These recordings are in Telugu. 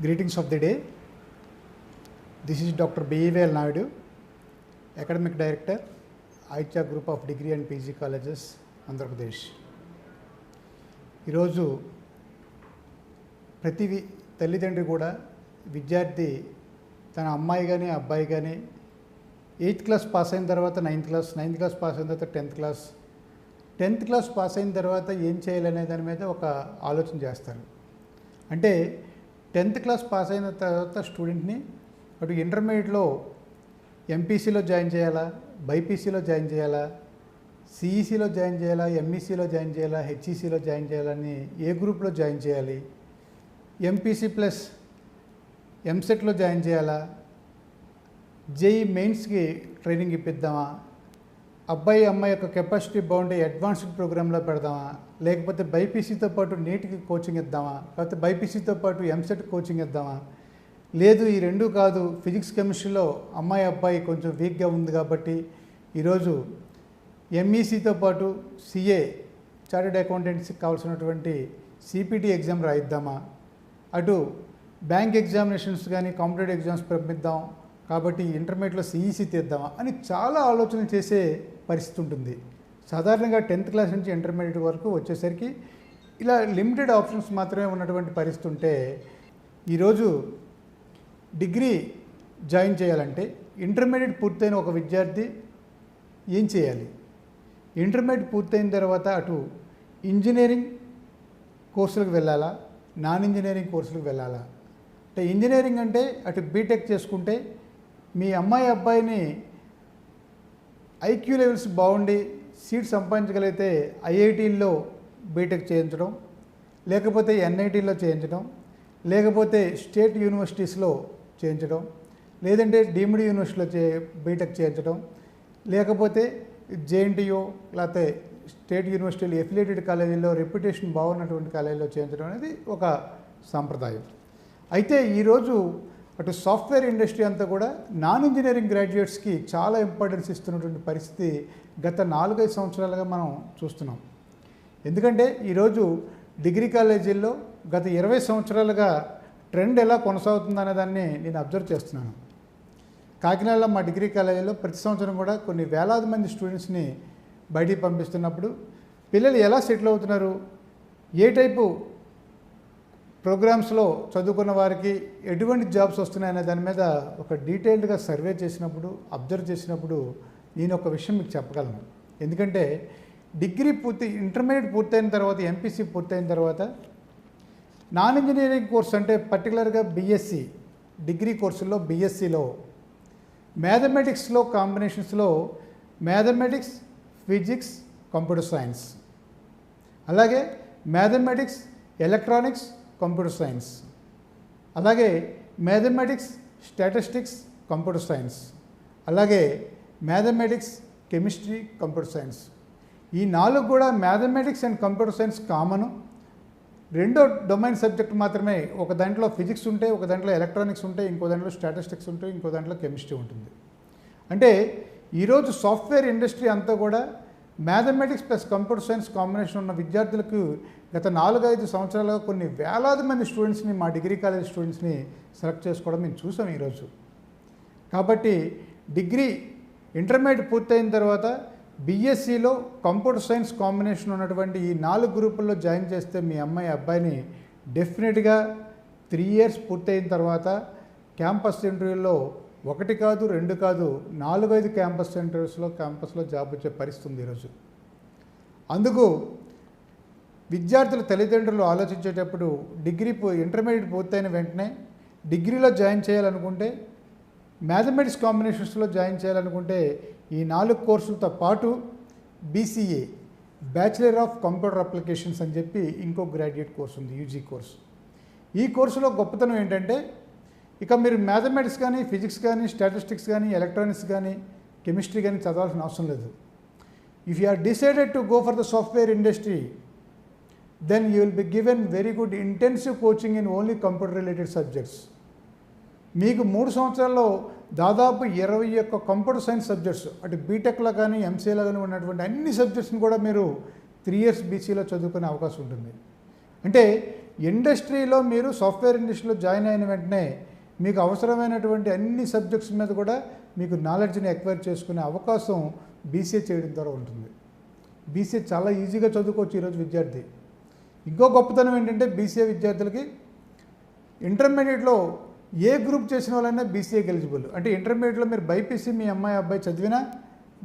Greetings of the day. This is Dr. B.E.V.L. Naidu, Academic Director, Aicha Group of Degree and PG Colleges, Andhra Pradesh. ఈరోజు ప్రతి తల్లిదండ్రి కూడా విద్యార్థి తన అమ్మాయి కానీ అబ్బాయి కానీ 8th క్లాస్ పాస్ అయిన తర్వాత 9th క్లాస్ పాస్ అయిన తర్వాత 10th క్లాస్ పాస్ అయిన తర్వాత ఏం చేయాలనే దాని మీద ఒక ఆలోచన చేస్తారు. అంటే 10th క్లాస్ పాస్ అయిన తర్వాత స్టూడెంట్ని అటు ఇంటర్మీడియట్లో ఎంపీసీలో జాయిన్ చేయాలా, బైపీసీలో జాయిన్ చేయాలా, సిఈసీలో జాయిన్ చేయాలా, ఎంఈసీలో జాయిన్ చేయాలా, హెచ్ఈసీలో జాయిన్ చేయాలని, ఏ గ్రూప్లో జాయిన్ చేయాలి, ఎంపీసీ ప్లస్ ఎంసెట్లో జాయిన్ చేయాలా, జేఈ మెయిన్స్కి ట్రైనింగ్ ఇప్పిద్దామా, అబ్బాయి అమ్మాయి యొక్క కెపాసిటీ బాగుండే అడ్వాన్స్డ్ ప్రోగ్రాంలో పెడదామా, లేకపోతే బైపీసీతో పాటు నీట్కి కోచింగ్ ఇద్దామా, లేకపోతే బైపీసీతో పాటు ఎంసెట్ కోచింగ్ ఇద్దామా, లేదు ఈ రెండు కాదు ఫిజిక్స్ కెమిస్ట్రీలో అమ్మాయి అబ్బాయి కొంచెం వీక్గా ఉంది కాబట్టి ఈరోజు ఎంఈసీతో పాటు సిఏ చార్టెడ్ అకౌంటెంట్స్కి కావాల్సినటువంటి సిపిటి ఎగ్జామ్ రాయిద్దామా, అటు బ్యాంక్ ఎగ్జామినేషన్స్ కానీ కాంపిటేటివ్ ఎగ్జామ్స్ పంపిద్దాం కాబట్టి ఇంటర్మీడియట్లో సిఈసీ తీద్దామా అని చాలా ఆలోచన చేసే పరిస్థితి ఉంటుంది. సాధారణంగా 10th క్లాస్ నుంచి ఇంటర్మీడియట్ వరకు వచ్చేసరికి ఇలా లిమిటెడ్ ఆప్షన్స్ మాత్రమే ఉన్నటువంటి పరిస్థితి ఉంటే, ఈరోజు డిగ్రీ జాయిన్ చేయాలంటే ఇంటర్మీడియట్ పూర్తయిన ఒక విద్యార్థి ఏం చేయాలి? ఇంటర్మీడియట్ పూర్తయిన తర్వాత అటు ఇంజనీరింగ్ కోర్సులకు వెళ్ళాలా, నాన్ ఇంజనీరింగ్ కోర్సులకు వెళ్ళాలా? అంటే ఇంజనీరింగ్ అంటే అటు బీటెక్ చేసుకుంటే మీ అమ్మాయి అబ్బాయిని ఐక్యూ లెవెల్స్ బాగుండి సీట్ సంపాదించగలిగితే ఐఐటీల్లో బీటెక్ చేయించడం, లేకపోతే ఎన్ఐటీలో చేయించడం, లేకపోతే స్టేట్ యూనివర్సిటీస్లో చేయించడం, లేదంటే డీమ్డ్ యూనివర్సిటీలో బీటెక్ చేయించడం, లేకపోతే జేఎన్టీయూ లేకపోతే స్టేట్ యూనివర్సిటీలు ఎఫిలియేటెడ్ కాలేజీల్లో రెప్యుటేషన్ బాగున్నటువంటి కాలేజీలో చేయించడం అనేది ఒక సాంప్రదాయం. అయితే ఈరోజు అటు సాఫ్ట్వేర్ ఇండస్ట్రీ అంతా కూడా నాన్ ఇంజనీరింగ్ గ్రాడ్యుయేట్స్కి చాలా ఇంపార్టెన్స్ ఇస్తున్నటువంటి పరిస్థితి గత 4-5 సంవత్సరాలుగా మనం చూస్తున్నాం. ఎందుకంటే ఈరోజు డిగ్రీ కాలేజీల్లో గత 20 సంవత్సరాలుగా ట్రెండ్ ఎలా కొనసాగుతుందనే దాన్ని నేను అబ్జర్వ్ చేస్తున్నాను. కాకినాడలో మా డిగ్రీ కాలేజీలో ప్రతి సంవత్సరం కూడా కొన్ని వేలాది మంది స్టూడెంట్స్ని బయటికి పంపిస్తున్నప్పుడు పిల్లలు ఎలా సెటిల్ అవుతున్నారు, ఏ టైపు ప్రోగ్రామ్స్లో చదువుకున్న వారికి ఎటువంటి జాబ్స్ వస్తున్నాయనే దాని మీద ఒక డీటెయిల్డ్గా సర్వే చేసినప్పుడు, అబ్జర్వ్ చేసినప్పుడు నేను ఒక విషయం మీకు చెప్పగలను. ఎందుకంటే ఇంటర్మీడియట్ పూర్తయిన తర్వాత, ఎంపీసీ పూర్తయిన తర్వాత నాన్ ఇంజనీరింగ్ కోర్స్ అంటే పర్టికులర్గా బీఎస్సీ డిగ్రీ కోర్సుల్లో బీఎస్సీలో మ్యాథమెటిక్స్లో కాంబినేషన్స్లో మ్యాథమెటిక్స్, ఫిజిక్స్, కంప్యూటర్ సైన్స్, అలాగే మ్యాథమెటిక్స్, ఎలక్ట్రానిక్స్, కంప్యూటర్ సైన్స్, అలాగే మ్యాథమెటిక్స్, స్టాటిస్టిక్స్, కంప్యూటర్ సైన్స్, అలాగే మ్యాథమెటిక్స్, కెమిస్ట్రీ, కంప్యూటర్ సైన్స్. ఈ 4 కూడా mathematics and computer science common. 2 domain subject మాత్రమే, ఒక దాంట్లో ఫిజిక్స్ ఉంటే, ఒక దాంట్లో ఎలక్ట్రానిక్స్ ఉంటాయి, ఇంకో దాంట్లో స్టాటిస్టిక్స్ ఉంటాయి, ఇంకో దాంట్లో కెమిస్ట్రీ ఉంటుంది. అంటే ఈరోజు సాఫ్ట్వేర్ ఇండస్ట్రీ అంతా కూడా mathematics plus computer science combination ఉన్న విద్యార్థులకు గత 4-5 సంవత్సరాలుగా కొన్ని వేలాది మంది స్టూడెంట్స్ని, మా డిగ్రీ కాలేజ్ స్టూడెంట్స్ని సెలెక్ట్ చేసుకోవడం మేము చూసాం ఈరోజు. కాబట్టి ఇంటర్మీడియట్ పూర్తయిన తర్వాత బీఎస్సీలో కంప్యూటర్ సైన్స్ కాంబినేషన్ ఉన్నటువంటి ఈ 4 గ్రూపుల్లో జాయిన్ చేస్తే మీ అమ్మాయి అబ్బాయిని డెఫినెట్గా 3 years పూర్తయిన తర్వాత క్యాంపస్ ఇంటర్వ్యూలో 1 కాదు 2 కాదు 4-5 క్యాంపస్లో జాబ్ వచ్చే పరిస్థితి ఉంది ఈరోజు. అందుకు విద్యార్థుల తల్లిదండ్రులు ఆలోచించేటప్పుడు ఇంటర్మీడియట్ పూర్తయిన వెంటనే డిగ్రీలో జాయిన్ చేయాలనుకుంటే, మ్యాథమెటిక్స్ కాంబినేషన్స్లో జాయిన్ చేయాలనుకుంటే ఈ 4 కోర్సులతో పాటు BCA bachelor of computer applications అని చెప్పి ఇంకో గ్రాడ్యుయేట్ కోర్సు ఉంది, యూజీ కోర్సు. ఈ కోర్సులో గొప్పతనం ఏంటంటే ఇక మీరు మ్యాథమెటిక్స్ కానీ, ఫిజిక్స్ కానీ, స్టాటిస్టిక్స్ కానీ, ఎలక్ట్రానిక్స్ కానీ, కెమిస్ట్రీ కానీ చదవాల్సిన అవసరం లేదు. If you are decided to go for the software industry, then you will be given very good intensive coaching in only computer related subjects. మీకు 3 సంవత్సరాల్లో దాదాపు 21 కంప్యూటర్ సైన్స్ సబ్జెక్ట్స్, అటు బీటెక్లో కానీ ఎంసీఏలో కానీ ఉన్నటువంటి అన్ని సబ్జెక్ట్స్ని కూడా మీరు 3 years బీసీలో చదువుకునే అవకాశం ఉంటుంది. అంటే ఇండస్ట్రీలో మీరు సాఫ్ట్వేర్ ఇండస్ట్రీలో జాయిన్ అయిన వెంటనే మీకు అవసరమైనటువంటి అన్ని సబ్జెక్ట్స్ మీద కూడా మీకు నాలెడ్జ్ని ఎక్వైర్ చేసుకునే అవకాశం బీసీఏ చేయడం ద్వారా ఉంటుంది. బీసీఏ చాలా ఈజీగా చదువుకోవచ్చు ఈరోజు విద్యార్థి. ఇంకో గొప్పతనం ఏంటంటే బీసీఏ విద్యార్థులకి ఇంటర్మీడియట్లో ఏ గ్రూప్ చేసిన వాళ్ళైనా బీసీఏకి ఎలిజిబుల్. అంటే ఇంటర్మీడియట్లో మీరు బైపీసీ మీ అమ్మాయి అబ్బాయి చదివినా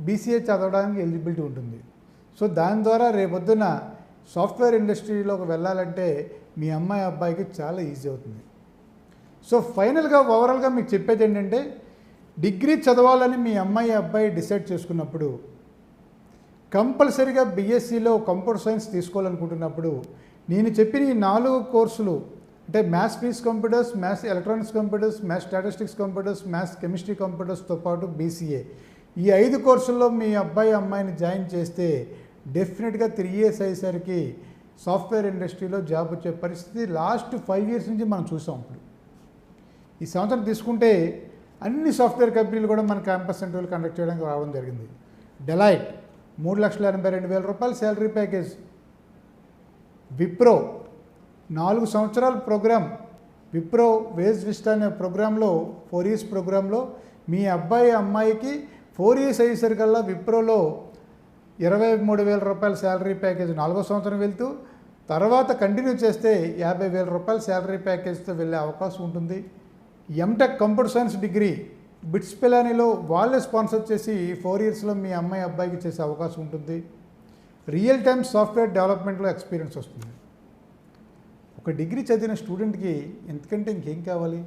బీసీఏ చదవడానికి ఎలిజిబిలిటీ ఉంటుంది. సో దాని ద్వారా రేపొద్దున సాఫ్ట్వేర్ ఇండస్ట్రీలోకి వెళ్ళాలంటే మీ అమ్మాయి అబ్బాయికి చాలా ఈజీ అవుతుంది. సో ఫైనల్గా ఓవరాల్గా మీకు చెప్పేది ఏంటంటే డిగ్రీ చదవాలని మీ అమ్మాయి అబ్బాయి డిసైడ్ చేసుకున్నప్పుడు కంపల్సరీగా బీఎస్సీలో కంప్యూటర్ సైన్స్ తీసుకోవాలనుకుంటున్నప్పుడు నేను చెప్పిన ఈ 4 కోర్సులు అంటే maths physics computers, maths electronics computers, maths statistics computers, maths chemistry కంప్యూటర్స్తో పాటు బీసీఏ ఈ 5 కోర్సుల్లో మీ అబ్బాయి అమ్మాయిని జాయిన్ చేస్తే డెఫినెట్గా 3 years అయ్యేసరికి సాఫ్ట్వేర్ ఇండస్ట్రీలో జాబ్ వచ్చే పరిస్థితి లాస్ట్ 5 years నుంచి మనం చూసాం. ఇప్పుడు ఈ సంవత్సరం తీసుకుంటే అన్ని సాఫ్ట్వేర్ కంపెనీలు కూడా మన క్యాంపస్ ఇంటర్వ్యూలు కండక్ట్ చేయడానికి రావడం జరిగింది. డెలైట్ 3,82,000 రూపాయలు శాలరీ ప్యాకేజ్, విప్రో 4 సంవత్సరాల ప్రోగ్రామ్, విప్రో వేజ్ విస్టా అనే ప్రోగ్రాంలో 4 years ప్రోగ్రాంలో మీ అబ్బాయి అమ్మాయికి 4 years అయ్యేసరికల్లా విప్రోలో 23,000 రూపాయల శాలరీ ప్యాకేజ్ 4వ సంవత్సరం వెళ్తూ తర్వాత కంటిన్యూ చేస్తే 50,000 రూపాయల శాలరీ ప్యాకేజ్తో వెళ్ళే అవకాశం ఉంటుంది. MTech computer science degree BITS పిలానీలో వాళ్ళే స్పాన్సర్ చేసి 4 yearsలో మీ అమ్మాయి అబ్బాయికి చేసే అవకాశం ఉంటుంది. రియల్ టైమ్ సాఫ్ట్వేర్ డెవలప్మెంట్లో ఎక్స్పీరియన్స్ వస్తుంది. ఒక డిగ్రీ చదివిన స్టూడెంట్కి ఎందుకంటే ఇంకేం కావాలి?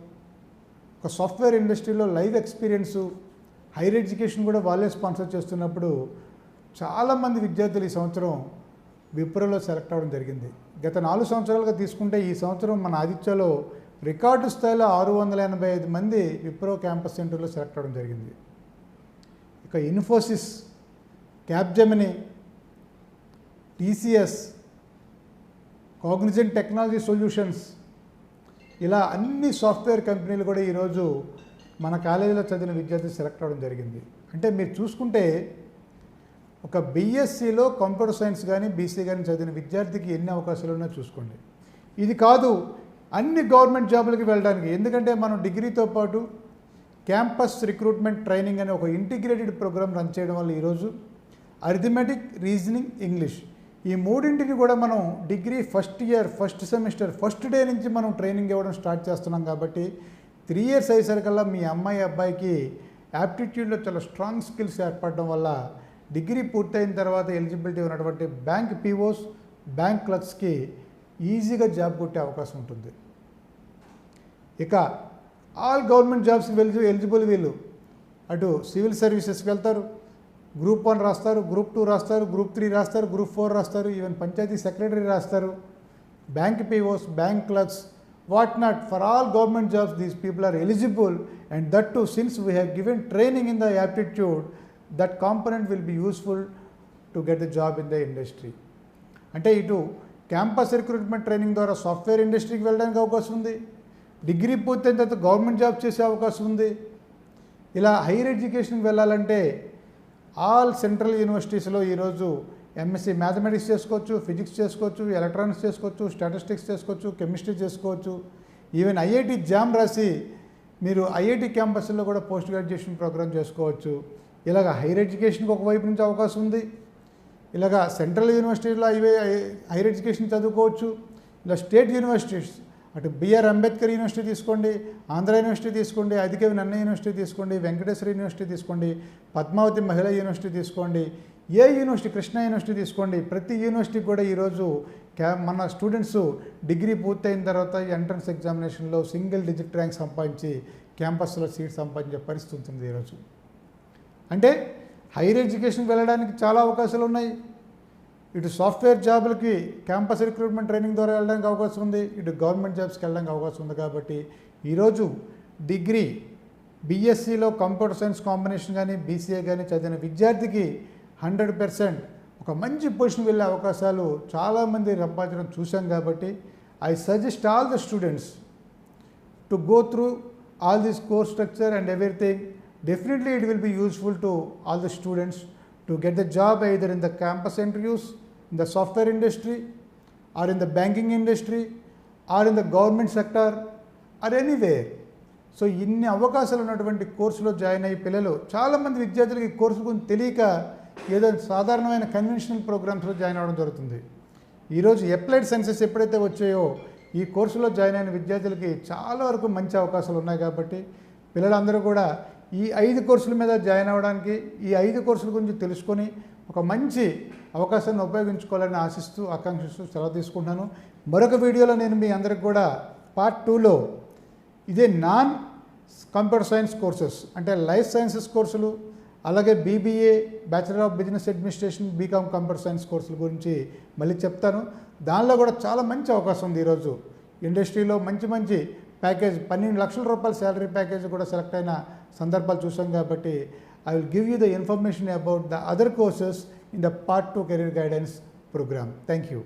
ఒక సాఫ్ట్వేర్ ఇండస్ట్రీలో లైవ్ ఎక్స్పీరియన్సు, హైయర్ ఎడ్యుకేషన్ కూడా వాళ్ళే స్పాన్సర్ చేస్తున్నప్పుడు చాలామంది విద్యార్థులు ఈ సంవత్సరం విప్రోలో సెలెక్ట్ అవ్వడం జరిగింది. గత 4 సంవత్సరాలుగా తీసుకుంటే ఈ సంవత్సరం మన ఆదిత్యలో రికార్డు స్థాయిలో 685 మంది విప్రో క్యాంపస్ సెంటర్లో సెలెక్ట్ అవ్వడం జరిగింది. ఇక Infosys, Capgemini, TCS, Cognizant technology solutions ఇలా అన్ని సాఫ్ట్వేర్ కంపెనీలు కూడా ఈరోజు మన కాలేజీలో చదివిన విద్యార్థి సెలెక్ట్ అవ్వడం జరిగింది. అంటే మీరు చూసుకుంటే ఒక బీఎస్సీలో కంప్యూటర్ సైన్స్ కానీ బీసీ కానీ చదివిన విద్యార్థికి ఎన్ని అవకాశాలు ఉన్నాయో చూసుకోండి. ఇది కాదు అన్ని గవర్నమెంట్ జాబులకి వెళ్ళడానికి. ఎందుకంటే మనం డిగ్రీతో పాటు క్యాంపస్ రిక్రూట్మెంట్ ట్రైనింగ్ అనే ఒక ఇంటిగ్రేటెడ్ ప్రోగ్రామ్ రన్ చేయడం వల్ల ఈరోజు అరిథమెటిక్, రీజనింగ్, ఇంగ్లీష్ ఈ 3ంటిని కూడా మనం degree first year, first semester, first day నుంచి మనం ట్రైనింగ్ ఇవ్వడం స్టార్ట్ చేస్తున్నాం. కాబట్టి 3 years అయ్యేసరికల్లా మీ అమ్మాయి అబ్బాయికి యాప్టిట్యూడ్లో చాలా స్ట్రాంగ్ స్కిల్స్ ఏర్పడడం వల్ల డిగ్రీ పూర్తయిన తర్వాత ఎలిజిబిలిటీ ఉన్నటువంటి బ్యాంక్ పీఓస్, బ్యాంక్ క్లర్క్స్కి ఈజీగా జాబ్ కొట్టే అవకాశం ఉంటుంది. ఇక ఆల్ గవర్నమెంట్ జాబ్స్కి ఎలిజిబుల్ వీళ్ళు అటు సివిల్ సర్వీసెస్కి వెళ్తారు, గ్రూప్ 1 రాస్తారు, గ్రూప్ 2 రాస్తారు, గ్రూప్ 3 రాస్తారు, గ్రూప్ 4 రాస్తారు, ఈవెన్ పంచాయతీ సెక్రటరీ రాస్తారు, bank POs, bank clerks, what not. For all government jobs these people are eligible and that too since we have given training in the aptitude that component will be useful to get the job in the industry. అంటే ఇటు క్యాంపస్ రిక్రూట్మెంట్ ట్రైనింగ్ ద్వారా సాఫ్ట్వేర్ ఇండస్ట్రీకి వెళ్ళడానికి అవకాశం ఉంది, డిగ్రీ పూర్తయిన తర్వాత గవర్నమెంట్ జాబ్ చేసే అవకాశం ఉంది. ఇలా హైయర్ ఎడ్యుకేషన్కి వెళ్ళాలంటే ఆల్ సెంట్రల్ యూనివర్సిటీస్లో ఈరోజు ఎంఎస్సీ మ్యాథమెటిక్స్ చేసుకోవచ్చు, ఫిజిక్స్ చేసుకోవచ్చు, ఎలక్ట్రానిక్స్ చేసుకోవచ్చు, స్టాటిస్టిక్స్ చేసుకోవచ్చు, కెమిస్ట్రీ చేసుకోవచ్చు. ఈవెన్ ఐఐటి జామ్ రాసి మీరు ఐఐటి క్యాంపస్లో కూడా పోస్ట్ గ్రాడ్యుయేషన్ ప్రోగ్రామ్ చేసుకోవచ్చు. ఇలాగ హైయర్ ఎడ్యుకేషన్కి ఒకవైపు నుంచి అవకాశం ఉంది. ఇలాగ సెంట్రల్ యూనివర్సిటీలో ఇవే హైయర్ ఎడ్యుకేషన్ చదువుకోవచ్చు. ఇలా స్టేట్ యూనివర్సిటీస్ అటు బిఆర్ అంబేద్కర్ యూనివర్సిటీ తీసుకోండి, ఆంధ్ర యూనివర్సిటీ తీసుకోండి, ఆదికవి నన్న యూనివర్సిటీ తీసుకోండి, వెంకటేశ్వర యూనివర్సిటీ తీసుకోండి, పద్మావతి మహిళా యూనివర్సిటీ తీసుకోండి, ఏ యూనివర్సిటీ, కృష్ణా యూనివర్సిటీ తీసుకోండి. ప్రతి యూనివర్సిటీకి కూడా ఈరోజు మన స్టూడెంట్స్ డిగ్రీ పూర్తయిన తర్వాత ఎంట్రన్స్ ఎగ్జామినేషన్లో సింగిల్ డిజిట్ ర్యాంక్ సంపాదించి క్యాంపస్లో సీట్ సంపాదించే పరిస్థితి ఉంటుంది ఈరోజు. అంటే హైయర్ ఎడ్యుకేషన్కి వెళ్ళడానికి చాలా అవకాశాలు ఉన్నాయి. ఇటు సాఫ్ట్వేర్ జాబులకి క్యాంపస్ రిక్రూట్మెంట్ ట్రైనింగ్ ద్వారా వెళ్ళడానికి అవకాశం ఉంది, ఇటు గవర్నమెంట్ జాబ్స్కి వెళ్ళడానికి అవకాశం ఉంది. కాబట్టి ఈరోజు డిగ్రీ బీఎస్సీలో కంప్యూటర్ సైన్స్ కాంబినేషన్ కానీ బీసీఏ కానీ చదివిన విద్యార్థికి 100% ఒక మంచి పొజిషన్ వెళ్ళే అవకాశాలు చాలామంది సంపాదించడం చూసాం. కాబట్టి I suggest all the students to go through all this course structure and everything. Definitely it will be useful to all the students to get the job either in the campus interviews, in the software industry or in the banking industry or in the government sector or anywhere. So ఇన్ని అవకాశాలు ఉన్నటువంటి కోర్సులో జాయిన్ అయ్యి పిల్లలు చాలామంది విద్యార్థులకు ఈ కోర్సు గురించి తెలియక ఏదో సాధారణమైన కన్వెన్షనల్ ప్రోగ్రామ్స్లో జాయిన్ అవ్వడం జరుగుతుంది. ఈరోజు అప్లైడ్ సైన్సెస్ ఎప్పుడైతే వచ్చాయో ఈ కోర్సులో జాయిన్ అయిన విద్యార్థులకి చాలా వరకు మంచి అవకాశాలు ఉన్నాయి. కాబట్టి పిల్లలందరూ కూడా ఈ 5 కోర్సుల మీద జాయిన్ అవ్వడానికి, ఈ 5 కోర్సుల గురించి తెలుసుకొని ఒక మంచి అవకాశాన్ని ఉపయోగించుకోవాలని ఆకాంక్షిస్తూ సెలవు తీసుకుంటున్నాను. మరొక వీడియోలో నేను మీ అందరికి కూడా పార్ట్ 2లో ఇదే నాన్ కంప్యూటర్ సైన్స్ కోర్సెస్ అంటే లైఫ్ సైన్సెస్ కోర్సులు, అలాగే BBA, bachelor of business administration, BCom computer science కోర్సుల గురించి మళ్ళీ చెప్తాను. దానిలో కూడా చాలా మంచి అవకాశం ఉంది. ఈరోజు ఇండస్ట్రీలో మంచి ప్యాకేజ్ 12 లక్షల రూపాయల శాలరీ ప్యాకేజ్ కూడా సెలెక్ట్ అయిన సందర్భాలు చూసాం. కాబట్టి I will give you the information about the other courses in the part 2 career guidance programme. Thank you.